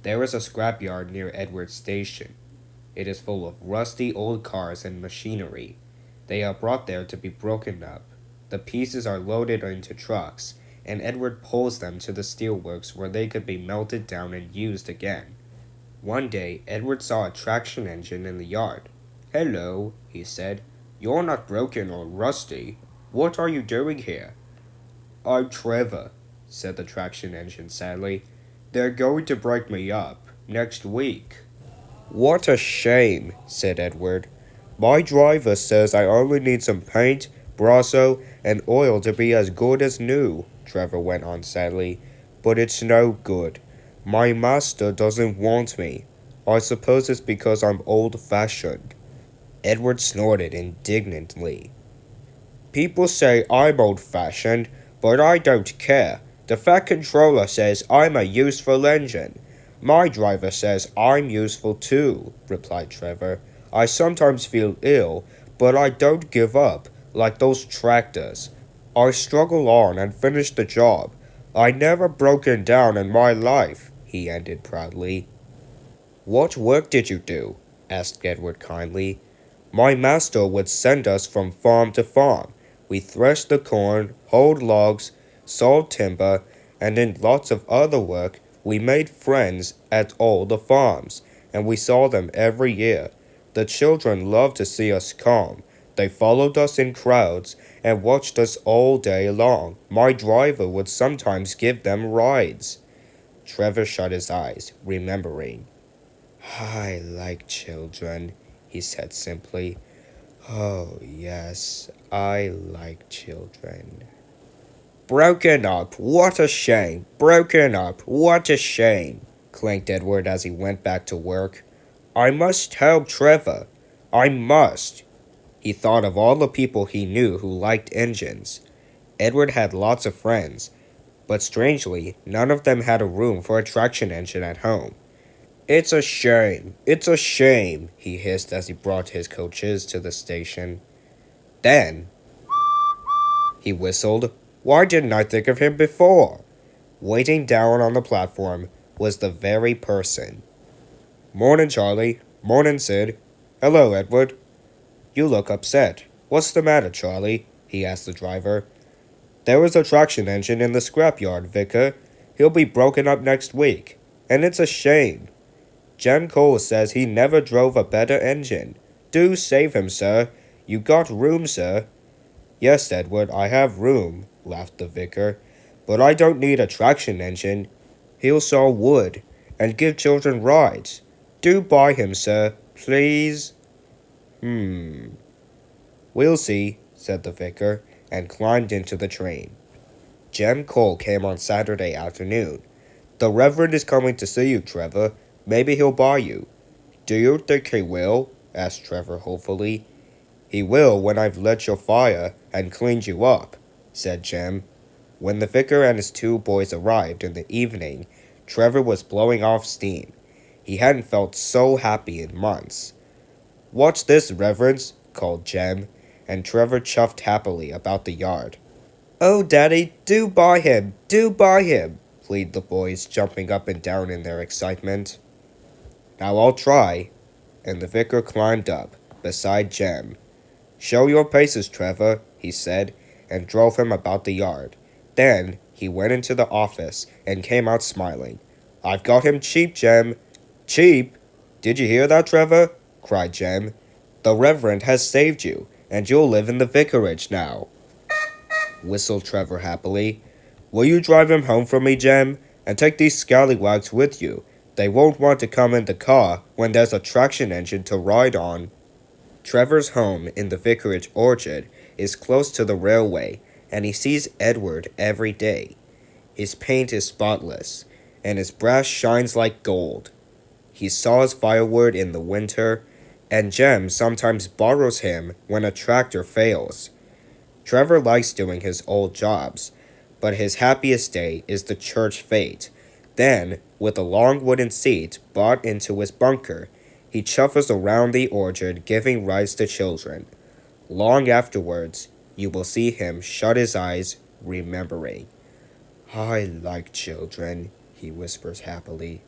There is a scrapyard near Edward Station. It is full of rusty old cars and machinery. They are brought there to be broken up. The pieces are loaded into trucks, and Edward pulls them to the steelworks where they could be melted down and used again. One day, Edward saw a traction engine in the yard. "Hello," he said. "You're not broken or rusty. What are you doing here?" "I'm Trevor," said the traction engine sadly. "They're going to break me up next week." "What a shame," said Edward. "My driver says I only need some paint, Brasso, and oil to be as good as new," Trevor went on sadly. "But it's no good. My master doesn't want me. I suppose it's because I'm old-fashioned." Edward snorted indignantly. "People say I'm old-fashioned, but I don't care. The Fat Controller says I'm a useful engine. My driver says I'm useful too," replied Trevor. "I sometimes feel ill, but I don't give up, like those tractors. I struggle on and finish the job. I never broken down in my life," he ended proudly. "What work did you do?" asked Edward kindly. "My master would send us from farm to farm. We threshed the corn, hauled logs, sawed timber, and in lots of other work we made friends at all the farms, and we saw them every year. The children loved to see us come. They followed us in crowds and watched us all day long. My driver would sometimes give them rides." Trevor shut his eyes, remembering. "I like children," he said simply. "Oh, yes, I like children." "Broken up! What a shame! Broken up! What a shame!" clanked Edward as he went back to work. "I must help Trevor. I must." He thought of all the people he knew who liked engines. Edward had lots of friends, but strangely, none of them had a room for a traction engine at home. "It's a shame! It's a shame!" he hissed as he brought his coaches to the station. Then he whistled. "Why didn't I think of him before?" Waiting down on the platform was the very person. "Morning, Charlie. Morning, Sid." "Hello, Edward." "You look upset. What's the matter, Charlie?" he asked the driver. "There was a traction engine in the scrapyard, Vicar. He'll be broken up next week. And it's a shame. Jem Cole says he never drove a better engine. Do save him, sir. You got room, sir?" "Yes, Edward, I have room," laughed the vicar. "But I don't need a traction engine. He'll saw wood and give children rides. Do buy him, sir, please." "We'll see," said the vicar, and climbed into the train. Jem Cole came on Saturday afternoon. "The Reverend is coming to see you, Trevor. Maybe he'll buy you." "Do you think he will?" asked Trevor hopefully. "He will when I've lit your fire and cleaned you up," said Jem. When the vicar and his two boys arrived in the evening, Trevor was blowing off steam. He hadn't felt so happy in months. "What's this, Reverends?" called Jem, and Trevor chuffed happily about the yard. "Oh, Daddy, do buy him! Do buy him!" pleaded the boys, jumping up and down in their excitement. "Now I'll try," and the vicar climbed up beside Jem. "Show your paces, Trevor," he said, and drove him about the yard. Then he went into the office and came out smiling. "I've got him cheap, Jem." "Cheap? Did you hear that, Trevor?" cried Jem. "The Reverend has saved you, and you'll live in the vicarage now," whistled Trevor happily. "Will you drive him home for me, Jem? And take these scallywags with you. They won't want to come in the car when there's a traction engine to ride on." Trevor's home in the vicarage orchard is close to the railway, and he sees Edward every day. His paint is spotless, and his brass shines like gold. He saws firewood in the winter, and Jem sometimes borrows him when a tractor fails. Trevor likes doing his old jobs, but his happiest day is the church fete. Then, with a long wooden seat brought into his bunker, he chuffers around the orchard giving rides to children. Long afterwards, you will see him shut his eyes, remembering. "I like children," he whispers happily.